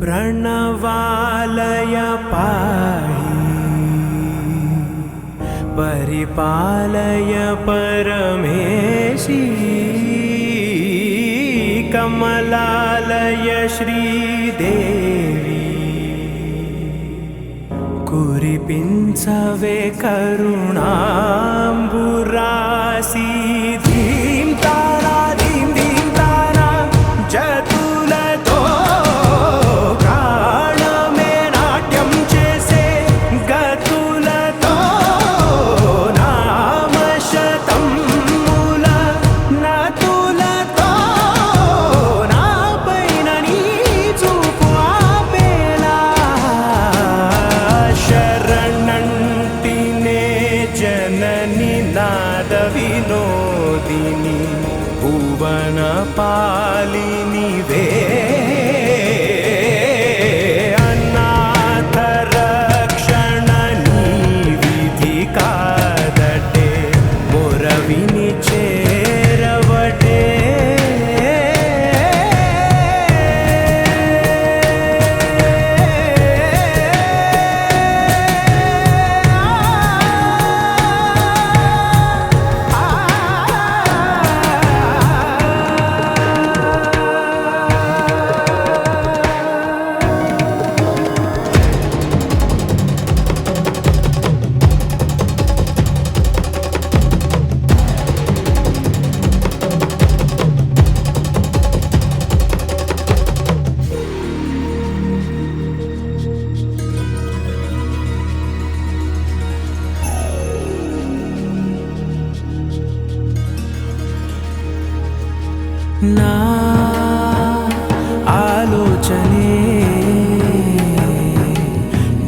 प्रणवालय पाहि परिपालय परमेशी कमलालय श्रीदेवी कुरिपिंचवे करुणांबुरासी धीं तारा धीं धीं तारा जतुलतो प्राणमे नाट्यं चेसे गतुलतो नामशतं मूल नतुलतो नापैन नी चूपु आपेला शरणंटिने जननी नाद विनोदिनी भुवन पालिनी वे अनाथ रक्षणनी विधि कादटे मोरविनी चेरवटे ना आलोचने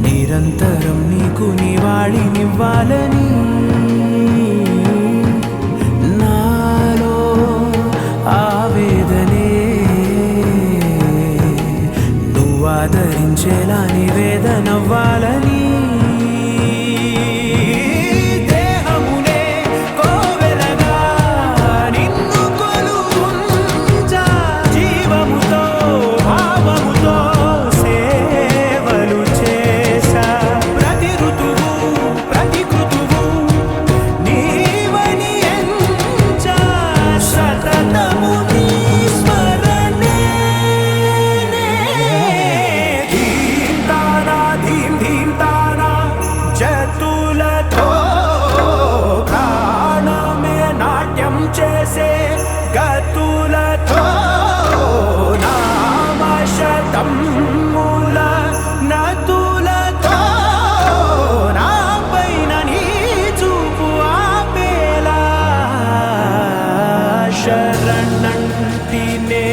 निरंतरं नीकु निवाळिनिव्वाలని नालो आवेदने నువ్వాదరించేలా నివేదనవ్వాలని చేసే గతులతో నామశతం మూల నతులతో నాపైన నీ చూపు ఆపేలా శరణంటినే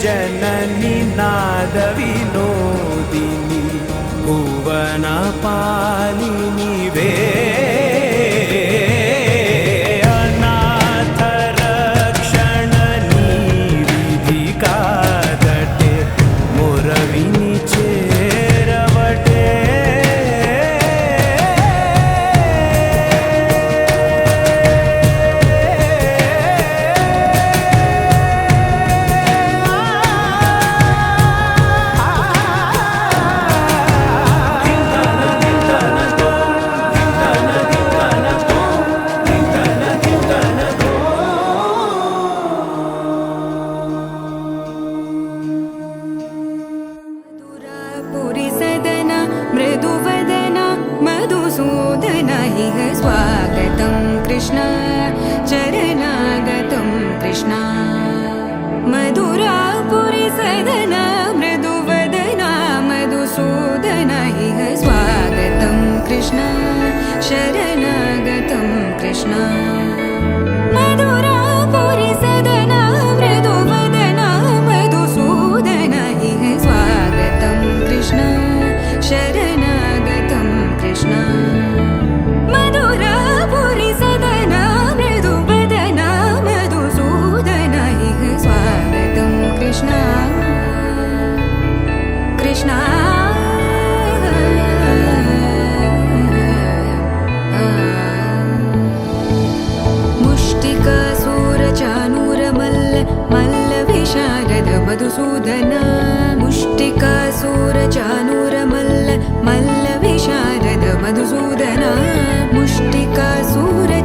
జనని నాద వినోదిని భువన పాలిని వే स्वागतं कृष्ण चरणागतं कृष्ण मधुरापुरी सदन मृदुवदना मधुसूदन इह स्वागतं कृष्ण शरणागतं कृष्ण मधुरापुरी सदन मृदुवदना मधुसूदन इह स्वागतं कृष्ण शरणागतं कृष्ण मधुरापुरी सदन मृदुवदन मधुसूदन इह स्वागतं कृष्ण कृष्ण मुष्टिकासूरचानूरमल्ल मल्लविशारद मधुसूदन मुष्टिकासूर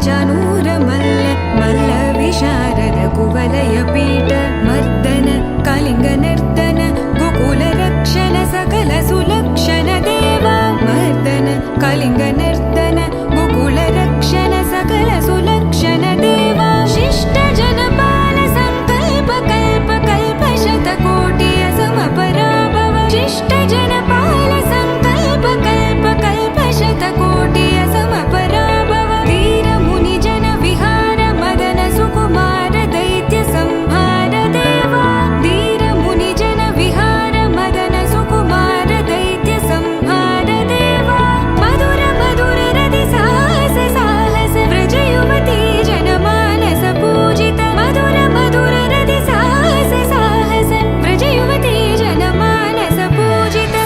चानूरमल्ल मल्ल विशारद कुवलय पीठ मर्दन कलिंग नर्तन गोकुल रक्षण सकल सुलक्षण देवा मर्दन कलिंग नर्तन गोकुल रक्षण सकल सुलक्षण देवा शिष्ट जनपाल संकल्प कल्प कल्प शतकोटि असमपराभव शिष्ट जनपाल संकल्प कल्प कल्प शतकोटि असमपराभव वीर मुनि जन विहार मदन सुकुमार दैत्य संहार देवा वीर मुनि जन विहार मदन सुकुमार दैत्य संहार देवा मधुर मधुर रति साहस साहस व्रज युवती जनमानस पूजित मधुर मधुर रति साहस साहस व्रज युवती जनमानस पूजित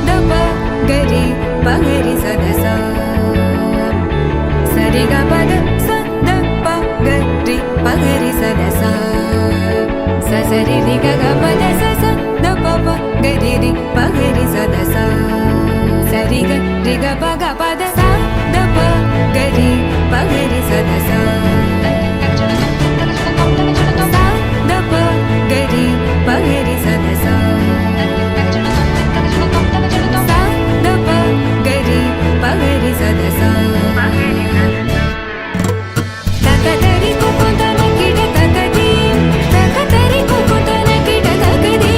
दप गरि पगरि सदसा सरि ग पद स द प गरि पगरि सदसा स सरि रि ग ग पद स स द प प गरि रि पगरि सदसा सरि ग रि ग प ग पद स द प गरि पगरि सदसा स द प गरि पगरि सदसा स द प गरि पगरि सदसा तकदरि कुकुतन किड तकदी तकदरि कुकुतन किड तकदी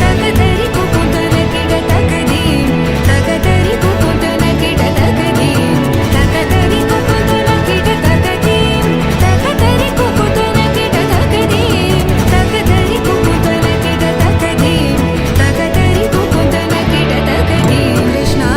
तकदरि कुकुतन किड तकदी तकदरि कुकुतन किड तकदी तकदरि कुकुतन किड तकदी तकदरि कुकुतन किड तकदी तकदरि कुकुतन किड तकदी तकदरि कुकुतन किड तकदी कृष्णा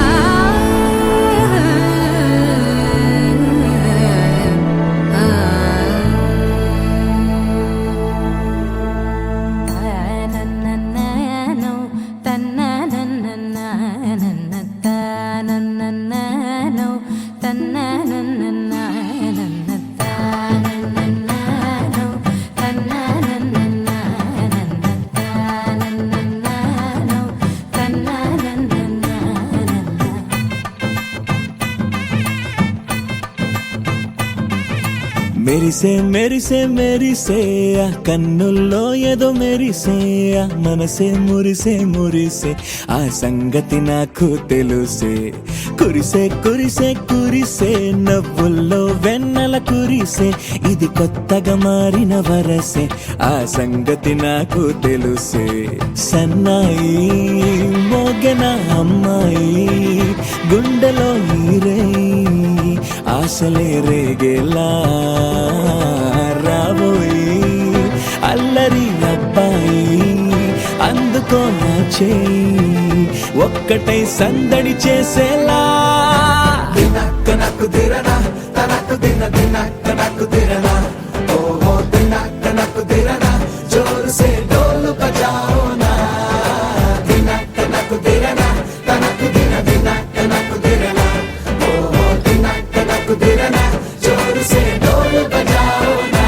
మెరిసే మెరిసే మెరిసే ఆ కన్నుల్లో ఏదో మెరిసే ఆ మనసే మురిసే మురిసే ఆ సంగతి నాకు తెలుసే కురిసే కురిసే కురిసే నవ్వుల్లో వెన్నెల కురిసే ఇది కొత్తగా మారిన వరసే ఆ సంగతి నాకు తెలుసే సన్నాయి మోగన అమ్మాయి గుండెలో నీరే ఆశలే రేగేలా రాబోయి అల్లరి అబ్బాయి అందుకో నా చేయి ఒక్కటై సందడి చేసేలా దినక్క నక్కు దిరనా తనకు దిన దినక్క నక్కు దిరనా ఓహో దినక్క నక్కు దిరనా జోరు సే డోలు బజాओ నా దినక్క నక్కు దిరనా తనకు దిన దినక్క నక్కు దిరనా ఓహో దినక్క నక్కు దిరనా జోరు సే డోలు బజాओ నా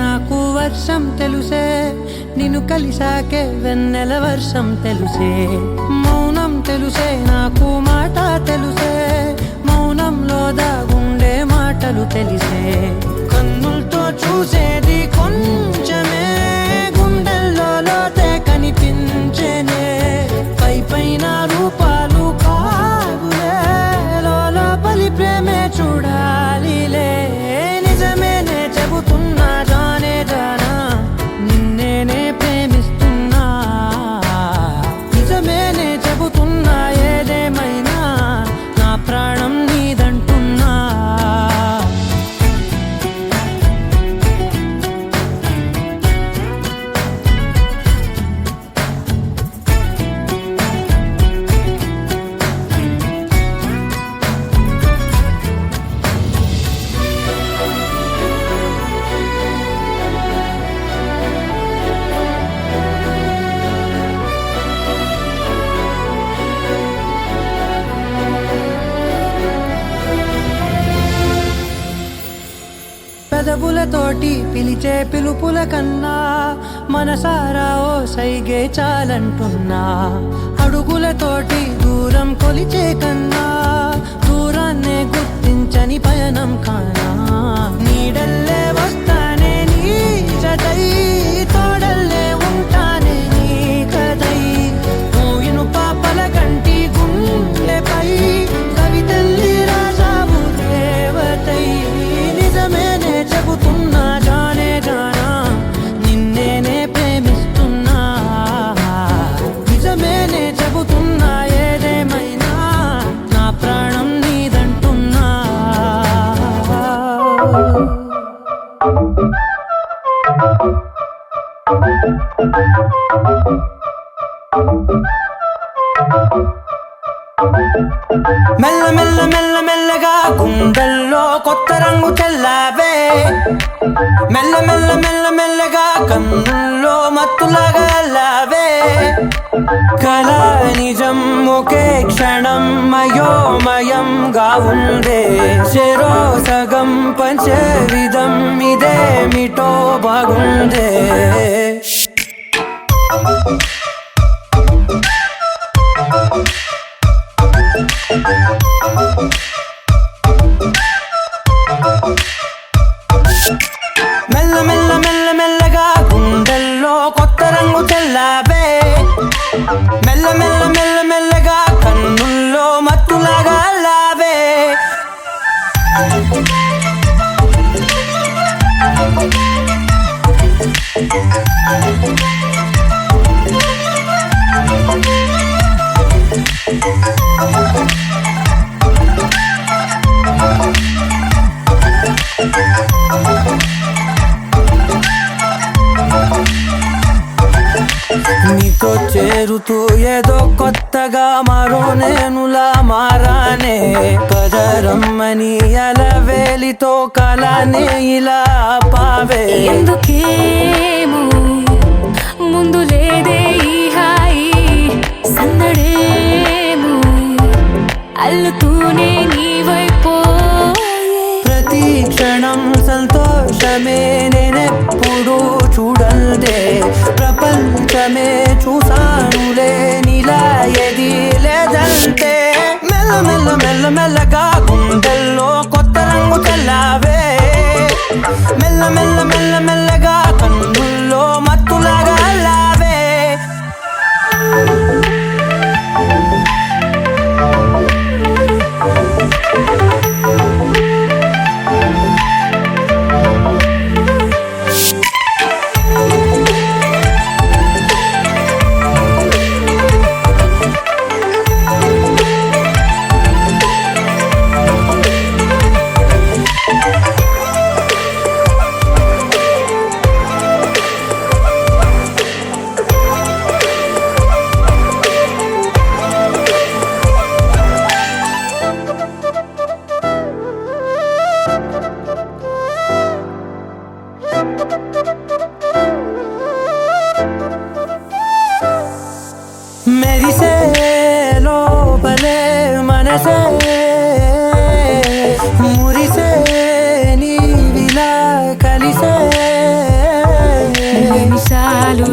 నాకు వర్షం తెలుసే, నిన్ను కలిసాకే వెన్నెల వర్షం తెలుసే. మౌనం తెలుసే నాకు మాట తెలుసే, మౌనంలో దాగుండే మాటలు తెలిసే. కన్నులతో చూసేది కొంచెమే, గుండెల్లో లోతే కనిపించేనే. పై పైన రూపాలు కాదులే, లోపలి ప్రేమే చూడాలిలే. నిజమేనే చెబుతున్నా జానే జానా, నిన్నేనే ప్రేమిస్తున్నా. నిజమేనే చెబుతున్నా ఏదేమైనా, నా ప్రాణం నీదంటున్నా. పెదవులతోటి పిలిచే పిలుపుల కన్నా, మనసారా ఓ సైగే చాలంటున్నా. అడుగులతోటి దూరం కొలిచే కన్నా, దూరాన్నే గుర్తించని పయనం కానా. నీడల్లే వస్తానే నీ జతై, తోడల్లే ఉంటానే నీ కదై. మోయిను పాపల కంటి గుండెపై, కవితల్లి రాజావు దేవతై. నిజమేనే చెబుతున్నా జానే జానా, నిన్నేనే ప్రేమిస్తున్నా. నిజమేనే చెబుతున్నా ఏదేమైనా, నా ప్రాణం నీదంటున్నా. మెల్ల మెల్ల మెల్ల మెల్లగా గుండెల్లో కొత్త రంగు చెల్లావే. మెల్ల మెల్ల మెల్ల మెల్లగా కన్నుల్లో మత్తులాగా అల్లావే. కళ నిజం ఒకే క్షణం అయోమయంగా ఉందే. చెరో సగం పంచే విధం ఇదేమిటో బాగుందే. మెల్ల మెల్ల మెల్ల మెల్లగా గుండెల్లో కొత్త రంగు చెల్లావే. మెల్ల మెల్ల మెల్ల మెల్లగా కన్నుల్లో మత్తులాగా అల్లావే. నీతో చేరుతూ ఏదో కొత్తగా మరో నేనులా మారానే. కదరమ్మని అలవేలితో కలానే ఇలా పావే. ఎందుకేమో ముందు లేదే ఈ హాయి, సందడేమో అల్లుతూనే నీ వైపో. ప్రతి క్షణం సంతోషమే, నేనెప్పుడు చూడల్దే. ప్రపంచమే చూసానులే, నీలా ఏది లేదంటే. మెల్ల మెల్ల మెల్ల మెల్లగా గుండెల్లో కొత్త రంగు చెల్లావే. మెల్ల మెల్ల మెల్ల మెల్లగా కన్నుల్లో మత్తులాగా అల్లావే.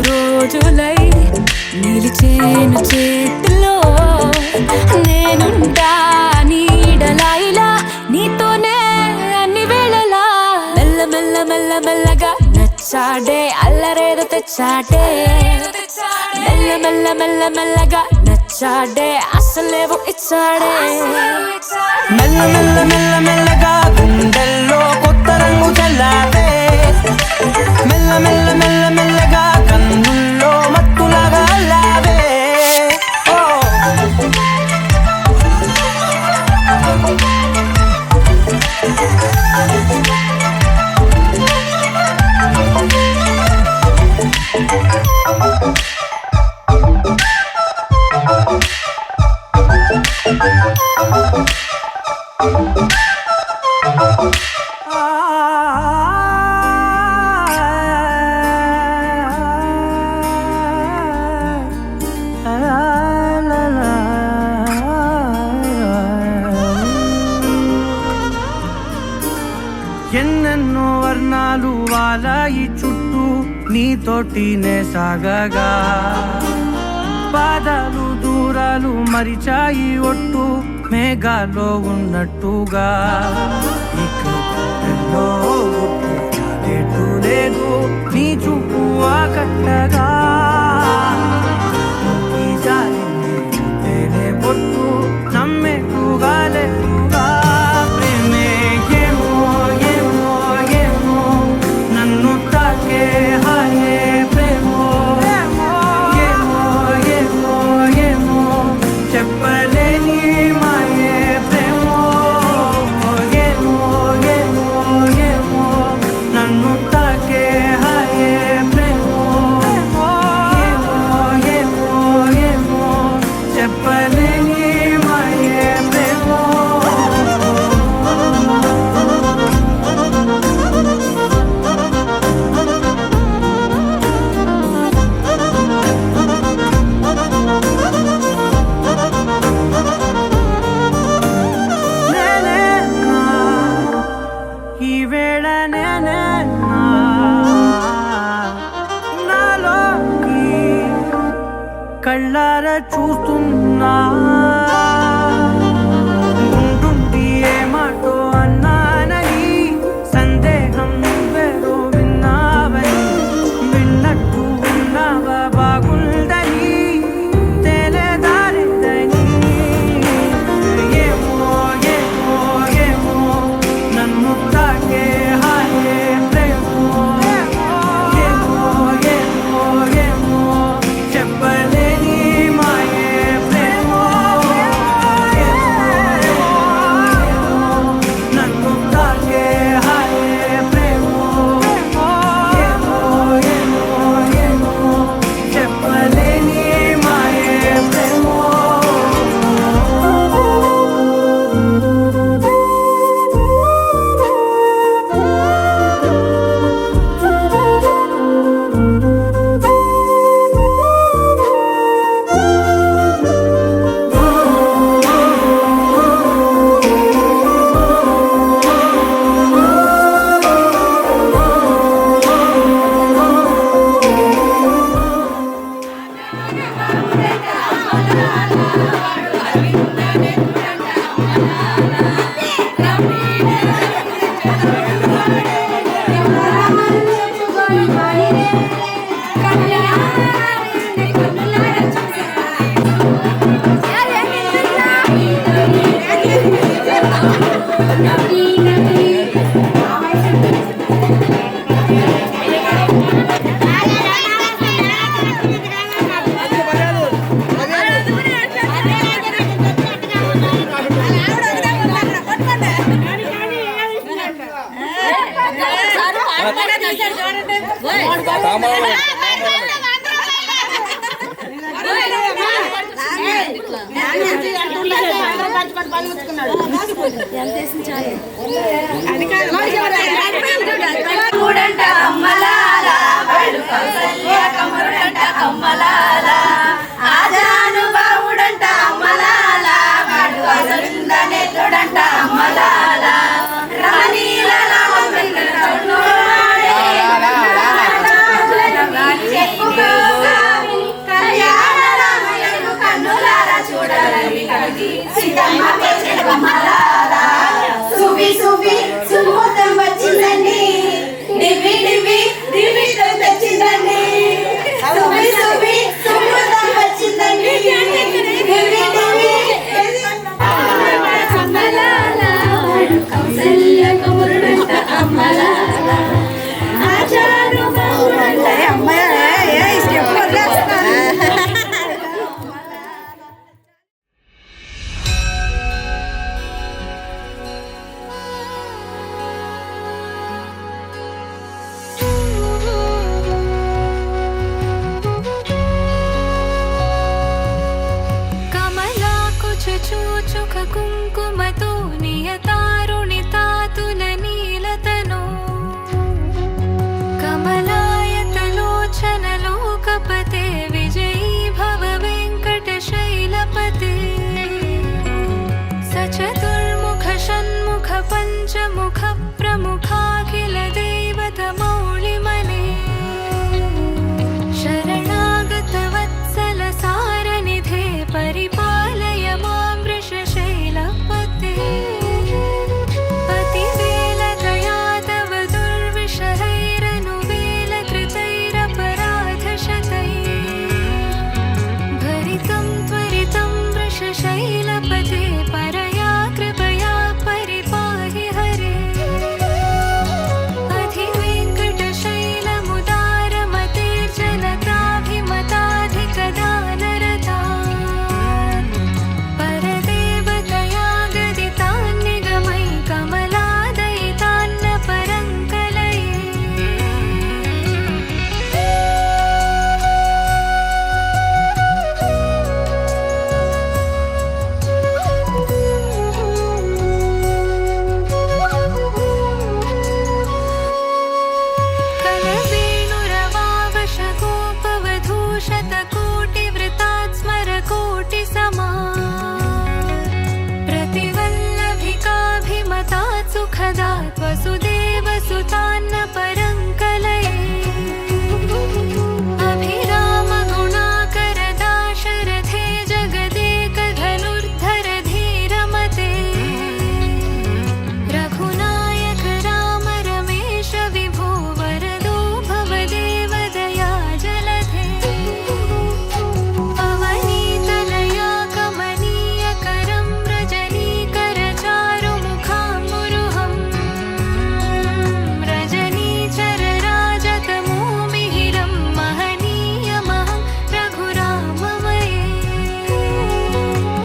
రోజులై నిలిచేను చేతిలో నేనుంటా నీడలా ఇలా నీతోనే అన్ని వేళలా మెల్ల మెల్ల మెల్ల మెల్లగా నచ్చాడే అల్లరేదో తెచ్చాడే మెల్ల మెల్ల మెల్ల మెల్లగా నచ్చాడే అసలేవో ఇచ్చాడే మెల్ల మెల్ల మెల్ల మెల్లగా గుండెల్లో కొత్త రంగు చల్లావే మెల్ల మెల్ల మెల్ల మెల్లగా కన్నుల్లో మత్తులాగా అల్లావే ఓ ఎన్నెన్నో వర్ణాలు వాలాయి చుట్టూ నీతోటినే సాగగా పాదాలు దూరాలు మరిచాయి ఒట్టు మేఘాలో ఉన్నట్టుగా ఇక ఎన్నో గుర్తు లేదు నీ చూపు ఆకట్టగా ఈ జాలిని చూస్తేనే పొట్టు నమ్మేట్టుగా లేదుగా ప్రేమే ఏమో ఏమో ఏమో నన్ను తాకే హాయే ప్రేమో ఏమో ఏమో ఏమో చెప్పలేని మాయే ప్రేమో ఏమో ఏమో ఏమో నన్ను తాకే హాయే ప్రేమో ఏమో ఏమో ఏమో చెప్పలేని మాయే ప్రేమో నేనేనా ఈ వేళ నేనేనా నాలోకి కళ్ళారా చూస్తున్నా ఉంటుండి ఏ మాటో అన్నానని సందేహం నువ్వేదో విన్నావని విన్నట్టు ఉన్నావా బాగుందని తెలియదారిదని ఏమో ఏమో ఏమో నన్ను తాకే హాయే ప్రేమో ఏమో ఏమో ఏమో చెప్పలేని మాయే ప్రేమో నన్ను తాకే హాయే ప్రేమో ఏమో ఏమో ఏమో చెప్పలేని మాయే ప్రేమో మూడంట అమ్మలాల బడు కౌసల్య కమరుడంట అమ్మలాల ఆజానుబావుడంట అమ్మలాల బడు కౌసల్యనే తోడంట అమ్మలాల రమణీల రామ వెంకట చెప్పుగా తరలి కలిగి సీతమ్మకే చెడమలారా సువి సువి సుమూతం వచ్చిందండి డివి డివి డివి తెచ్చిందండి సువి సువి సుమూతం వచ్చిందండి డివి డివి అమ్మలాల కౌసల్య కుమురుడంట అమ్మలాల ఆచారు బాగుంట చూచుక కుంకుమతో నియతారుణితాతుల నీలతనో కమలాయతలోచన లోకపతే విజయీ భవ వెంకటశైలపతే సచతుర్ముఖ షణ్ముఖ పంచముఖ ప్రముఖాఖిల దేవత మౌళిమనే శరణాగత వత్సల సారనిధే పరిపాలయ మాం వృషశైలపతే అతివేలతయా తవ దుర్విషహైరనువేలకృతైరపరాధశతైః భరితం త్వరితం వృషశైలపతే పరయా కృపయా పరిపాహి హరే అధివేంకటశైలముదారమతిర్జనతాభిమతాధికదానరతాన్ పరదేవతయా గదితాన్ నిగమై కమలాదయితాన్న పరంకలయే कलवेणुरवावशगोपवधूशतकोटिवृतात् स्मरकोटिसमा प्रतिवल्लभिकाभिमतात् सुखदात् वसुदेवसुतान्न परङ्कलये अभिरामगुणाकरदाशरथे जगदेकधनुर्धर धीरमते रघुनायक राम रमेश विभो वरदो भवदेव दया जलधे अवनीतनया कमनीयकरं रजनीकर चारुमुखाम्बुरुहं रजनीचर राजतमोमिहिरं महनीयमहं रघुराममये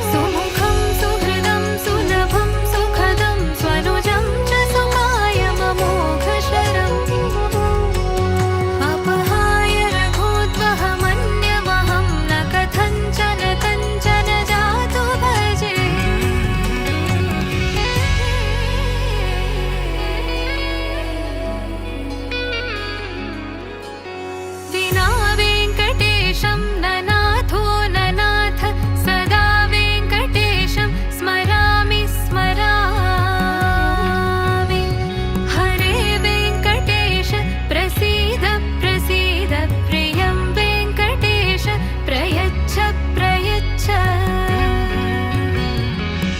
सुमुखं सुहृदं सुलभं सुखदं स्वनुजं च सुखायममोघशरम् अपहाय रघोद्वहमन्यमहं न कथञ्चन कञ्चन जातु भजे विना वेङ्कटेशं ननाथो ननाथ सदा वेङ्कटेशं स्मरामि स्मरामि हरे वेङ्कटेश प्रसीद प्रसीद प्रियं वेङ्कटेश प्रयच्छ प्रयच्छ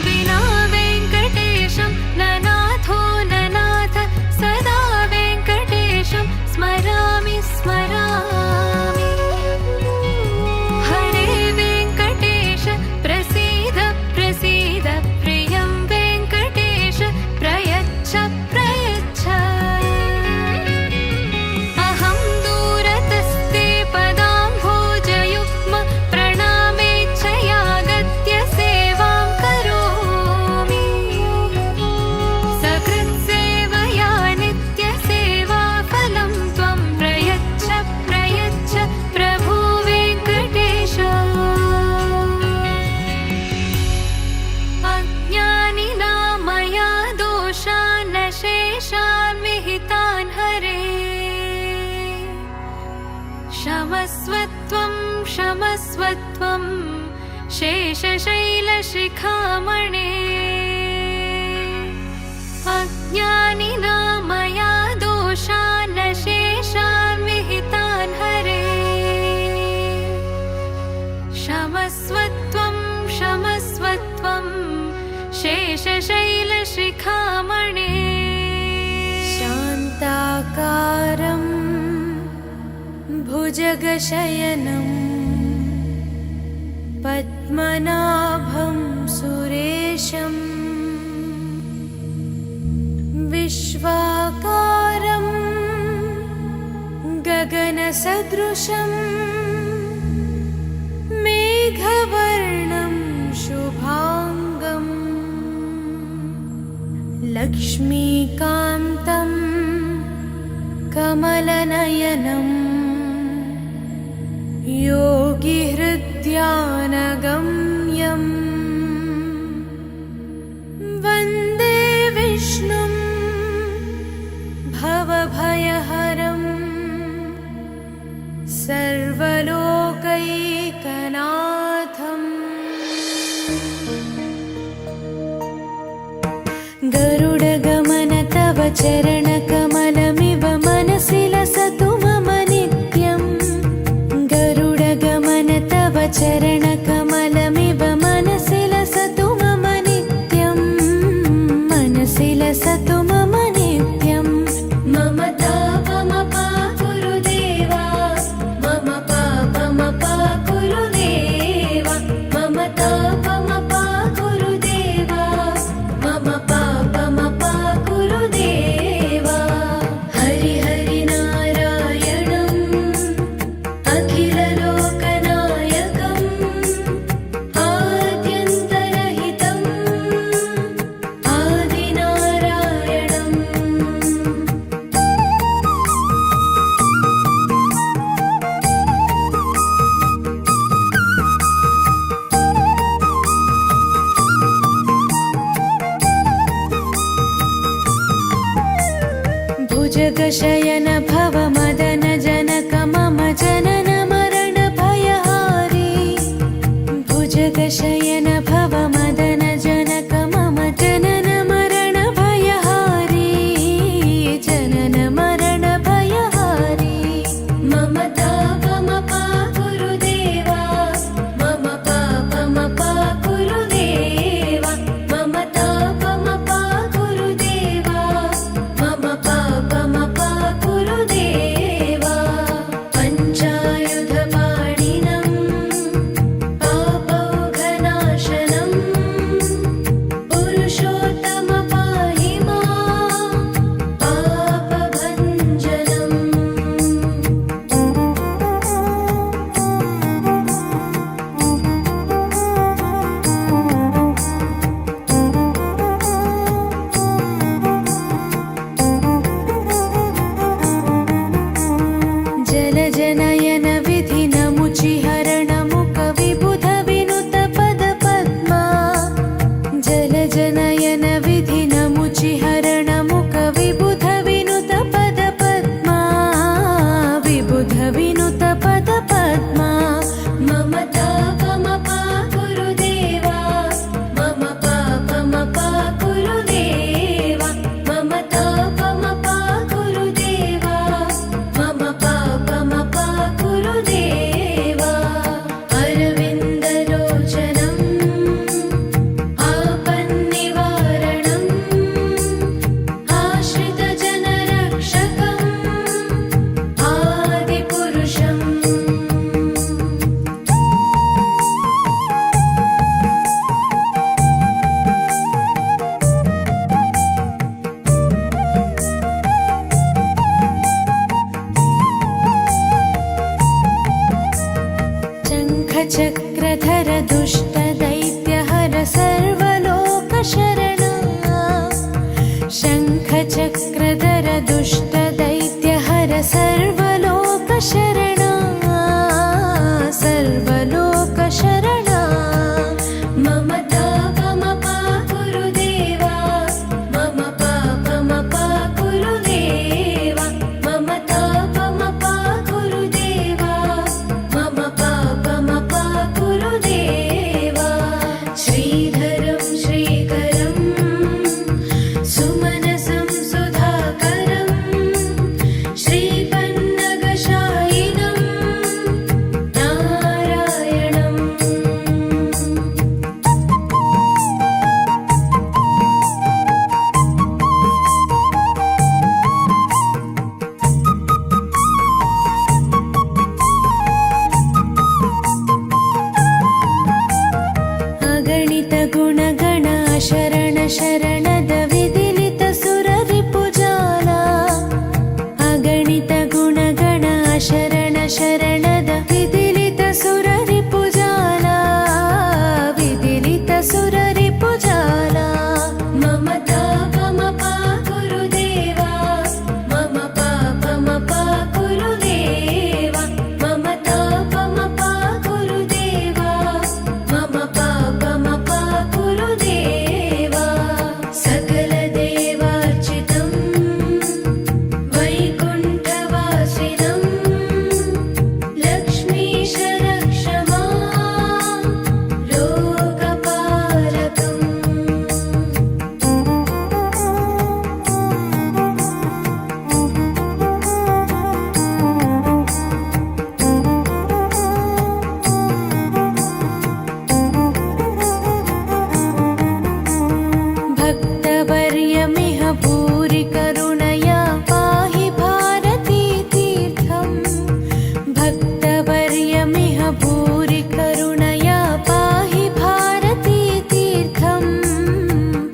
विना वेङ्कटेशं ननाथो ननाथ सदा वेङ्कटेशं स्मरामि स्मरामि हरे वेङ्कटेश प्रसीद प्रसीद प्रियं वेङ्कटेश प्रयच्छ प्रयच्छ अहं दूरतस्ते पदाम्भोजयुग्म प्रणामेच्छयागत्य सेवां करोमि सकृत्सेवया नित्यसेवाफलं त्वं प्रयच्छ प्रयच्छ प्रभो वेङ्कटेश अज्ञानिना मया दोषान् शेषान् विहितान् हरे क्षमस्वत्वं क्षमस्वत्वं शेषशैलशिखामणे अज्ञानिना मया दोषान् शेषान् विहितान् हरे क्षमस्वत्वं क्षम शेषशैलशिखामणे शान्ताकारं भुजगशयनं पद्मनाभं सुरेशम् विश्वाकारं गगनसदृशं मेघवर्णं शुभाङ्गम् लक्ष्मीकान्तं कमलनयनं योगिहृद्यानगम्यम् वन्दे विष्णुं भवभयहरं सर्वलोकैकनाथम् गरुडगमन तव चरणकमलमिव मनसि लसतु मम नित्यम् गरुडगमन तव चरणकमलमिव मनसि लसतु मम नित्यम् मनसि लसतु मम नित्यम् मम तापमपाकुरु देवा मम पापमपाकुरु देवा मम तापमपाकुरु देवा मम पापमपाकुरु देवा हरि हरि नारायणम् अखिललोकनायकम् आद्यन्तरहितम् आदिनारायणम् भुजगशयन भव मदन जनक मम जनन मरण भयहारी भुजगशयन भव मदन जनक मम जनन मरण भयहारी जनन मरण भयहारी मम तापमपाकुरु देवा मम पापमपाकुरु देवा मम तापमपाकुरु देवा मम पापमपाकुरु देवा पञ्चायुधपाणिनं पापौघनाशनं पुरुषोत्तम पाहि मां पापभञ्जनम् जलजनयन विधिनमुचिहरणमुख विबुध विनुत पद पद्मा जलजनयन विधिनमुचिहरणमुख विबुध विनुत पद पद्मा विबुध विनुत पद पद्मा मम तापमपाकुरु देवा मम पापमपाकुरु देवा मम तापमपाकुरु देवा मम पापमपाकुरु देवा अरविन्दलोचनम् आपन्निवारणम् आश्रितजनरक्षकम् आदिपुरुषम् शङ्खचक्रधर दुष्टदैत्यहर सर्वलोकशरणा शङ्खचक्रधर दुष्टदैत्यहर सर्वलोकशरणा सर्वलोकशरणा मम तापमपाकुरु देवा मम पापमपाकुरु देवा मम तापमपाकुरु देवा मम पापमपाकुरु देवा ಶರಣದ ವಿದಿಲಿತ ಸುರರಿಪುಜಾಲ ಅಗಣಿತ ಗುಣಗಣ ಶರಣ ಶರಣದ ವಿದಿಲಿತ ಸುರರಿಪುಜಾಲ ವಿದಿಲಿತ ಸುರರಿಪುಜಾಲ ಮಮತಾ ಪಮಪ ಗುರುದೇವ ಮಮ ಪಾಪಮಪ ಗುರುದೇವ ಮಮತಾ ಪಮಪ ಗುರುದೇವ ಮಮ ಪಾಪಮಪ ಗುರುದೇವ ಸಕಲ ದೇವಾರ್ಚಿತಂ ವೈಕುಂಠವಾಸಿನಂ ಲಕ್ಷ್ಮೀಶ ರಕ್ಷ ಮಾಂ ಲೋಕಪಾಲಕಂ भक्तवर्यमिह भूरि करुणया पाहि भारती तीर्थम् भक्तवर्यमिह भूरि करुणया पाहि भारती तीर्थम्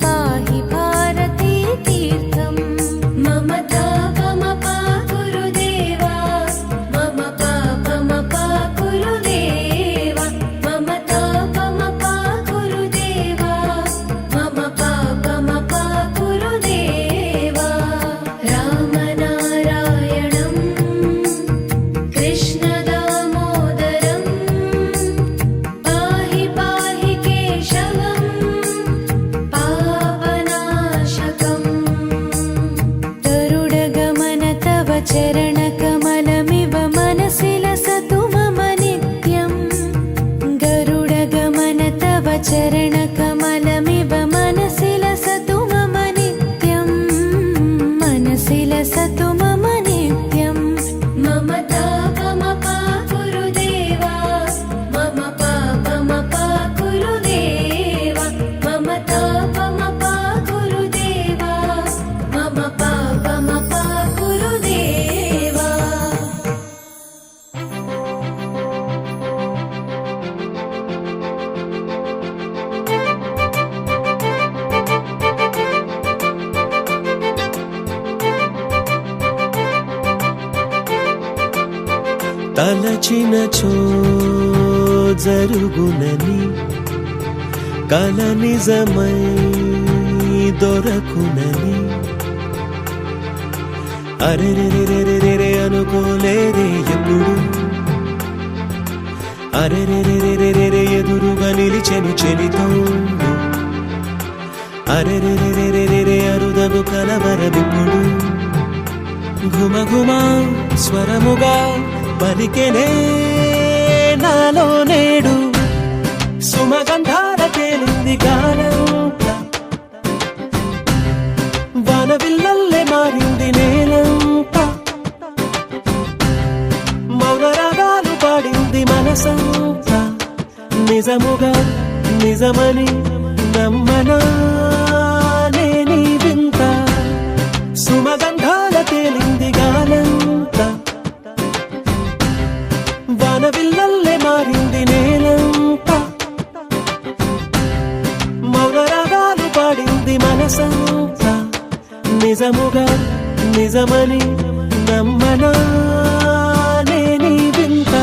पाहि भारती तीर्थम् मम तापमपा गुरुदेवा मम पापमपा गुरुदेवा मम तापमपा गुरुदेवा मम पापमपा गुरुदेवा रामनारायणं कृष्णदामोदरं पाहि पाहि केशवं पापनाशकम् गरुडगमन तव चरणकमलमिव मनसि लसतु मम नित्यम् गरुडगमन तव चरणकमलमिव मनसि लसतु मम नित्यम् मनसि लसतु मम नित्यम् मम तापमपा गुरुदेवा मम पापमपा गुरुदेवा मम तापमपा गुरुदेवा मम पापमपा गुरुदेवा తలచినచో జరుగునని కల నిజమై దొరకునని అరెరెరెరెరెరె అనుకోలేదే ఎప్పుడు అరెరెరెరెరెరె ఎదురుగా నిలిచెను చెలితోడు అరెరెరెరెరెరె అరుదగు కలవరమిప్పుడు ఘుమ ఘుమ స్వరముగా పలికెనే నాలో నేడు సుమగంధాల తేలింది గానంత వానవిల్లల్లే మారింది నేలంత మౌన రాగాలు పాడింది మనసంత నిజముగా నిజమని నమ్మనా నేనీ వింత సుమగంధాల తేలింది గానంత వానవిల్లల్లే మారింది నేలంత మౌన రాగాలు పాడింది మనసంత నిజముగా నిజమని నమ్మనా నేనీ వింత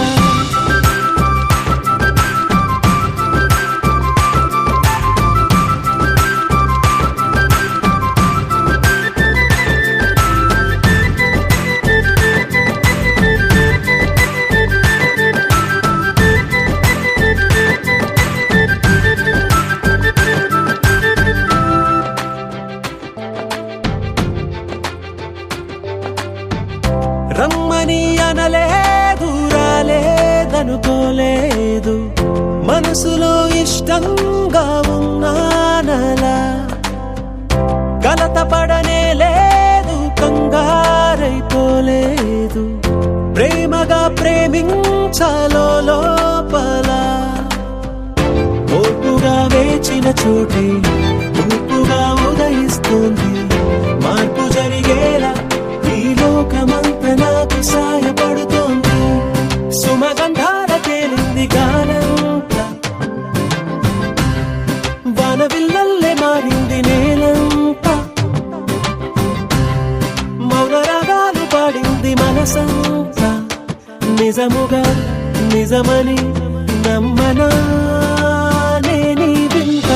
రమ్మని అనలేదు రాలేదనుకోలేదు మనసులో ఇష్టంగా ఉన్నానలా కలత పడనే లేదు కంగారైపోలేదు ప్రేమగా ప్రేమించాలో లోపల ఓపుగా వేచిన చోటే ఊపుగా ఉదయిస్తుంది మార్పు జరిగేలా ఈ లోకమంత నాకు సాయపడుతోంది సుమగంధాల తేలింది గానంత వానవిల్లల్లే మారింది నే నిజమని నమ్మనా నేనీ వింత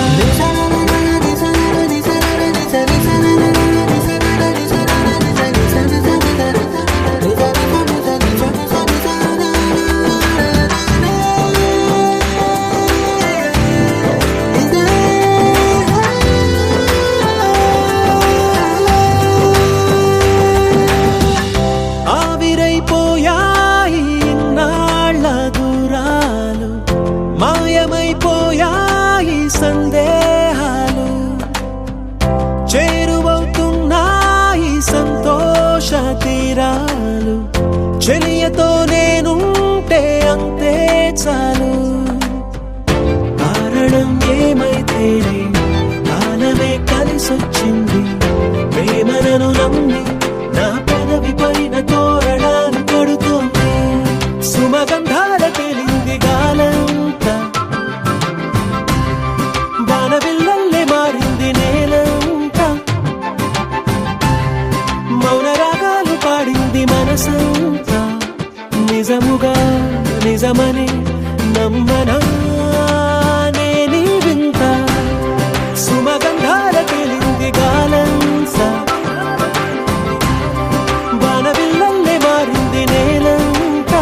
ఆవిరైపోయాయి ఇన్నాళ్ళ దూరాలు మాయమైపోయాయి సందేహాలు చేరువవుతున్నాయి సంతోష తీరాలు చెలియతో నేనుంటే అంతే చాలు కారణం ఏమైతేనే కాలమే కలిసొచ్చింది ప్రేమలను నమ్మి నా పెదవి పైన తోరణాలు కడుతోంది సుమగంధాల తేలింది గాలంతా బాణవిల్లల్లే మారింది నేలంతా మౌన రాగాలు పాడింది మనసంతా నిజముగా నిజమని నమ్మనా నేనీ వింత సుమగంధాల తేలింది గాలంతా బాణవిల్లల్లే మారింది నేలంతా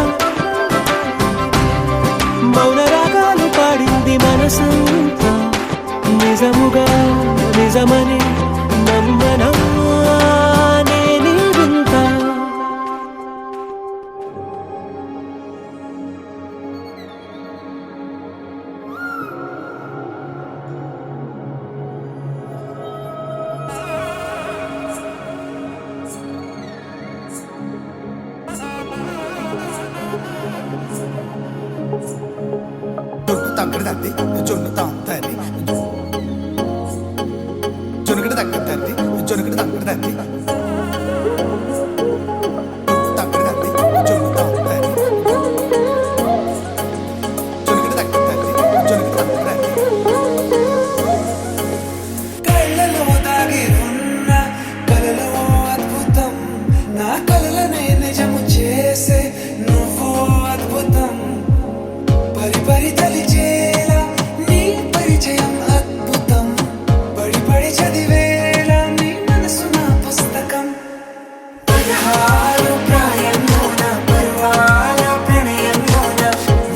మౌన రాగాలు పాడింది మనసంతా నిజముగా నిజమని నమ్మనా నేనీ వింత జొన్ను తగ్గడదండి జొన్ను తాగుతాది జొనుగడ తగ్గదండి జొనుగడ తగ్గడదండి తగ్గడదండి జొన్ను తాగుతాది జొనుగడ తగ్గదండి జొనుగడ తగ్గడండి కళ్ళలో దాగి ఉన్న కలలో అద్భుతం నా కలలనే నిజము చేసే నువ్వు అద్భుతం పరి పరి తలిచేలా నీ పరిచయం అద్భుతం పడి పడి చదివేలా నీ మనసు నా పుస్తకం 16 ప్రాయంలోన పర్వాల ప్రణయంలోన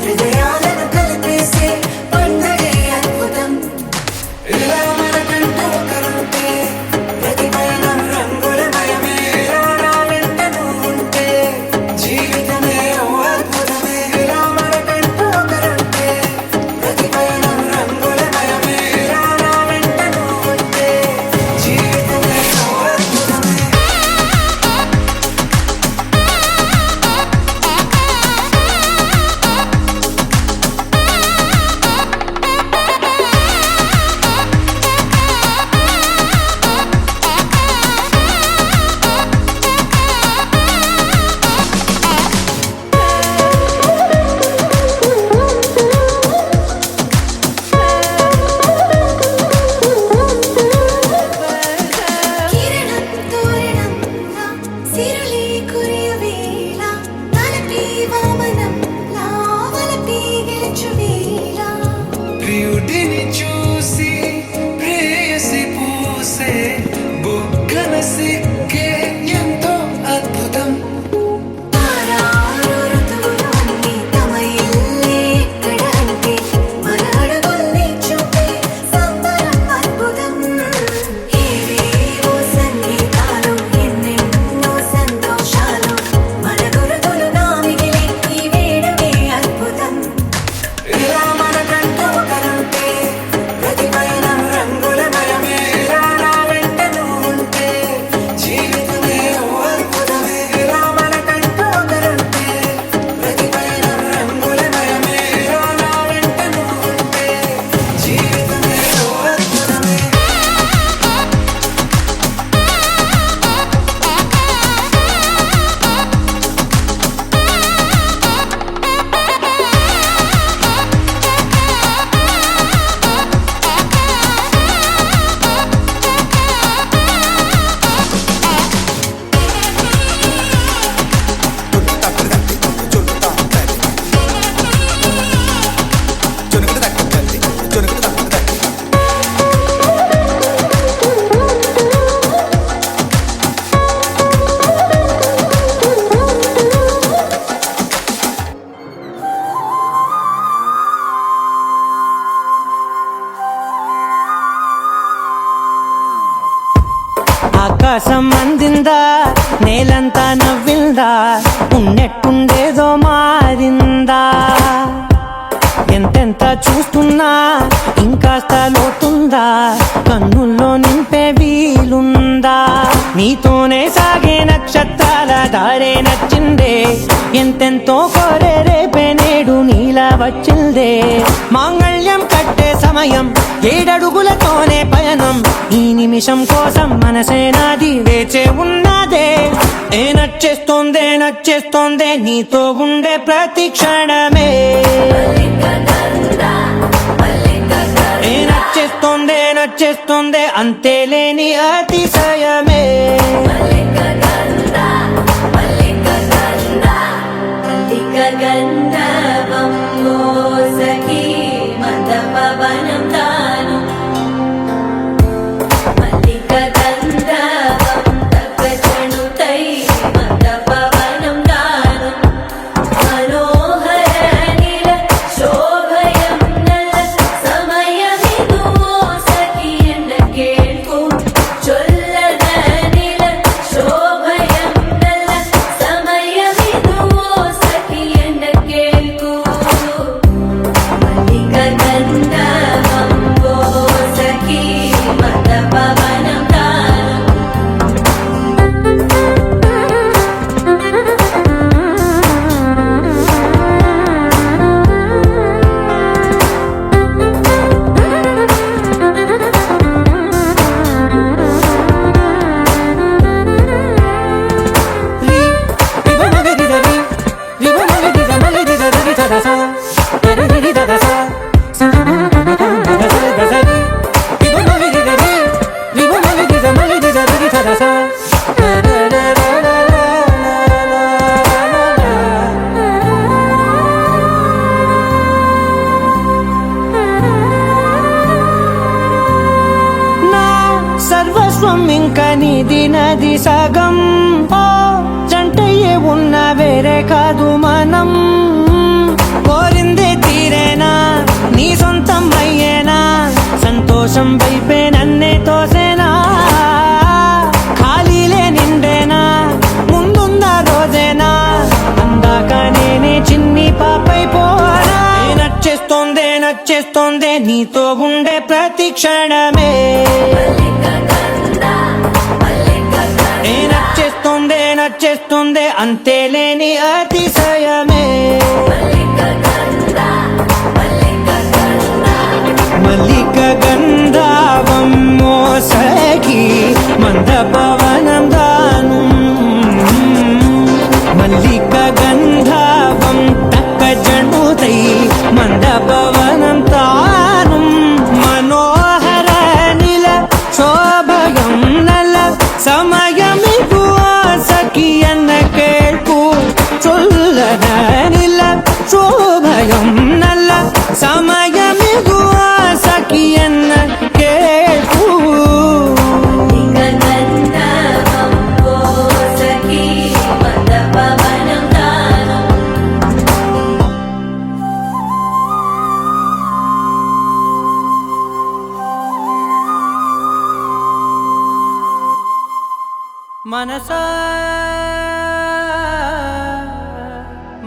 హృదయాలను కలిపేసే పండగే అద్భుతం ఇలా మనకంటూ ఒకరుంటే ప్రతిపైన రంగులమయమే ఇలా నా వెంట నువ్వుంటే జీవితమే ఓ అద్భుతమే ఇలా మనకంటూ ఒకరుంటే ఆకాశం అందిందా, నేలంతా నవ్విందా, ఉన్నట్టుండేదో మారిందా. ఎంతెంత చూస్తున్నా ఇంకాస్త లోతుందా, కన్నుల్లో నింపే వీలుందా. నీతోనే సాగే నక్షత్రాల దారే నచ్చిందే, ఎంతెంతో కోరే రేపే నేడు నీలా వచ్చిందే. మాంగళ్యం కట్టే సమయం, 7 అడుగులతోనే పయనం, ఈ నిమిషం కోసం మనసే నాది వేచే ఉన్నదే. నచ్చేస్తోందే నచ్చేస్తోందే నీతో ఉండే ప్రతి క్షణమే. నచ్చేస్తోందే నచ్చేస్తోందే అంతేలేని అతిశయమే. గంధర్వం సఖీ మదపవనం తాను, మల్లిక గంధర్వం తగ్గచణుతై మదపవనం తాను. మనోహర నీల శోభయం నల సమయమిదు సఖీ ఎన్న కేಳ್ಕು. చొల్లద నీల శోభయం నల సమయమిదు సఖీ ఎన్న కేಳ್కు. మల్లిక గంధర్వం సఖీ మదపవనం తాను. నా సర్వస్వం ఇంక నీది నది సగం, ఓ జంటయ్యే ఉన్న వేరే కాదు మనం. కోరిందే తీరేనా, నీ సొంతం అయ్యేనా, సంతోషం వైపే నన్నే తోసేనా. ఖాళీలే నిండేనా, ముందున్న రోజేనా, అందాక నేనే చిన్ని పాపై పోనా. నచ్చేస్తోందే నచ్చేస్తోందే నీతో ఉండే ప్రతి క్షణమే. నచ్చేస్తోందే నచ్చేస్తోందే అంతేలేని అతిశయమే. మల్లిక గంధావం మోసకి మందపవనం దాను. మల్లిక గంధావం తక్క జణుతై మందపవనం తాను. మనోహర నిల శోభయం నల సమయమిదు సఖి ఎన్న కేಳ್ಕು. చొల్లద నిల శోభయం నల సమయమిదు సఖి ఎన్న కేಳ್ಕು. గంధర్వం సఖీ మదపవనం తాను. మనసా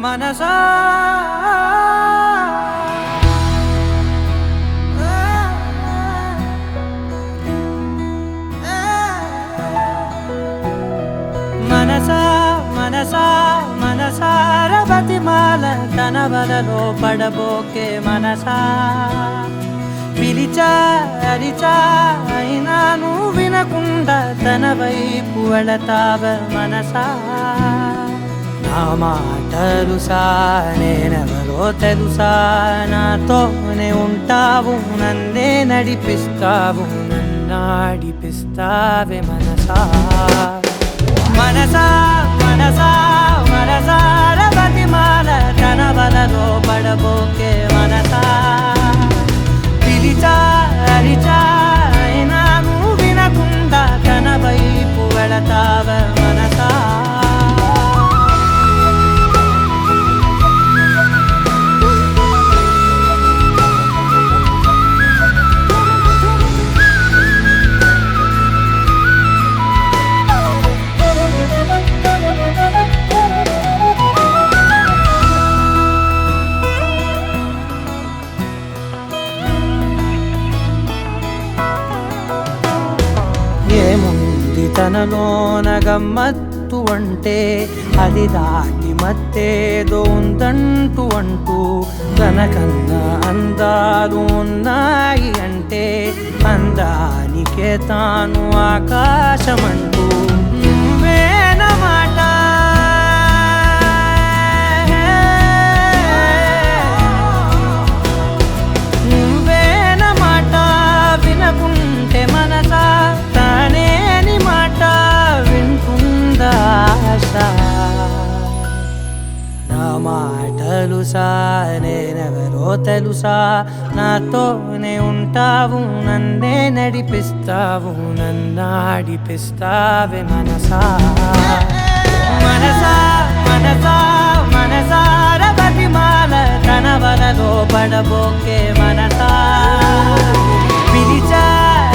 మనసా మనసా మనసా మనసార బతిమాల తన వలలో పడబోకే మనసా. పిలిచా అరిచా అయినా నువ్వు వినకుండా తన వైపు వెళతావ మనసా. నా మాటలుసా నేనెవరో తెలుసా, నాతోనే ఉంటావు నన్నే నడిపిస్తావు నన్నాడిపిస్తావే మనసా. మనసా మనసా మనసార బతిమాల తన వలలో పడబోకే మనసా. పిలిచా అరిచా అయినా నువ్వు వినకుండా తన వైపు వెళతావ మనసా. మనలోన గమ్మత్తు అంటే అది దాటి మత్తేదో ఉందంటూ అంటూ తనకన్నా అందాలు ఉన్నాయి అంటే అందానికే తాను ఆకాశమంటూ నువ్వేనమాట నువ్వేనమాట వినకుంటే మనసా తానేని మాట వింటుందా ఆశ నా మాటలు నేనెవరో తెలుసా నాతోనే ఉంటావు నన్నే నడిపిస్తావు నన్నాడిపిస్తావే మనసా మనసా మనసా మనసార బతిమాల తన వలలో పడబోకే మనసా పిలిచా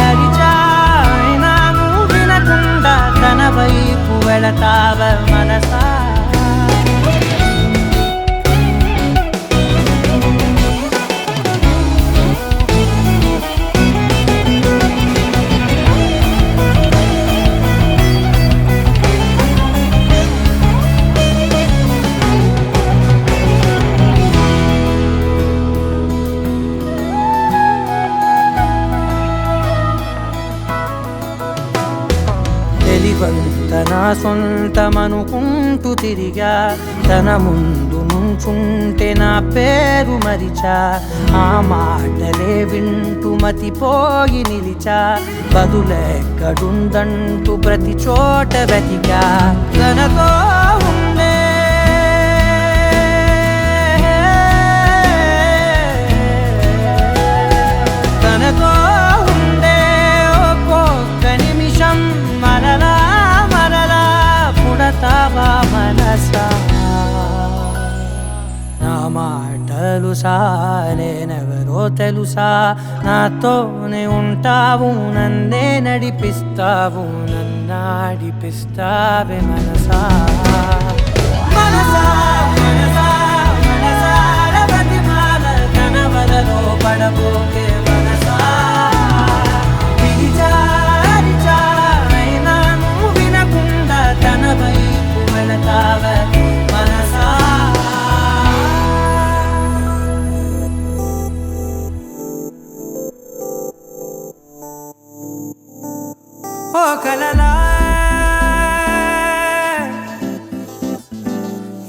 అరిచా అయినా నువ్వు వినకుండా తన వైపు వెళతావ మనసా తన సొంతమనుకుంటూ తిరిగా తన ముందు నుంచుంటే నా పేరు మరిచా ఆ మాటలే వింటూ మతిపోయి నిలిచా బదులెక్కడుందంటూ ప్రతి చోట వెతికా తనతో ఉండే తనతో ఉండే ఒక్కొక్క నిమిషం మరలా పుడతావా మనసా నా మాటలు నేనెవరో తెలుసా నాతోనే ఉంటావు నన్నే నడిపిస్తావు నన్నాడిపిస్తావే మనసా మనసా మనసా మనసార బతిమాల తన వలలో పడబోకే మనసా పిలిచా అరిచా అయినా నువ్వు వినకుండా తన వైపు వెళతావ మనసా ఓ కలలా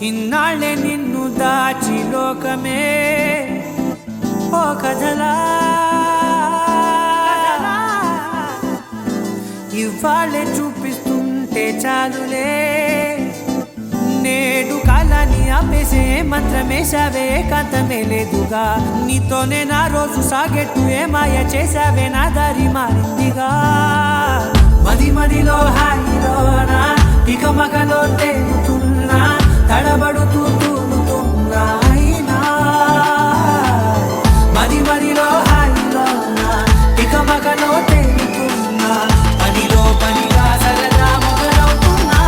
ఇన్నాళ్ళే నిన్ను దాచి లోకమే ఓ కథలా ఇవాళ్ళే చూపిస్తుంటే చాలులే నేడు కాలాన్ని ఆపేసే మంత్రమేశావే కాంతమే లేదుగా నీతోనే నా రోజు సాగెట్టు ఏ మాయ చేశావే నా దారి మారిందిగా మది మదిలో హాయిలోనా ఇక మగలో తేలుతున్నా తడబడుతూ తూలుతున్నా అయినా మది మదిలో హాయిలోనా ఇక మగలో తేలుతున్నా పనిలో పనిగా సరదా మొదలవుతున్నా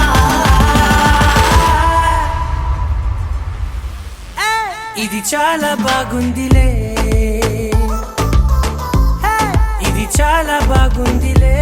ఇది చాలా బాగుందిలే ఇది చాలా బాగుందిలే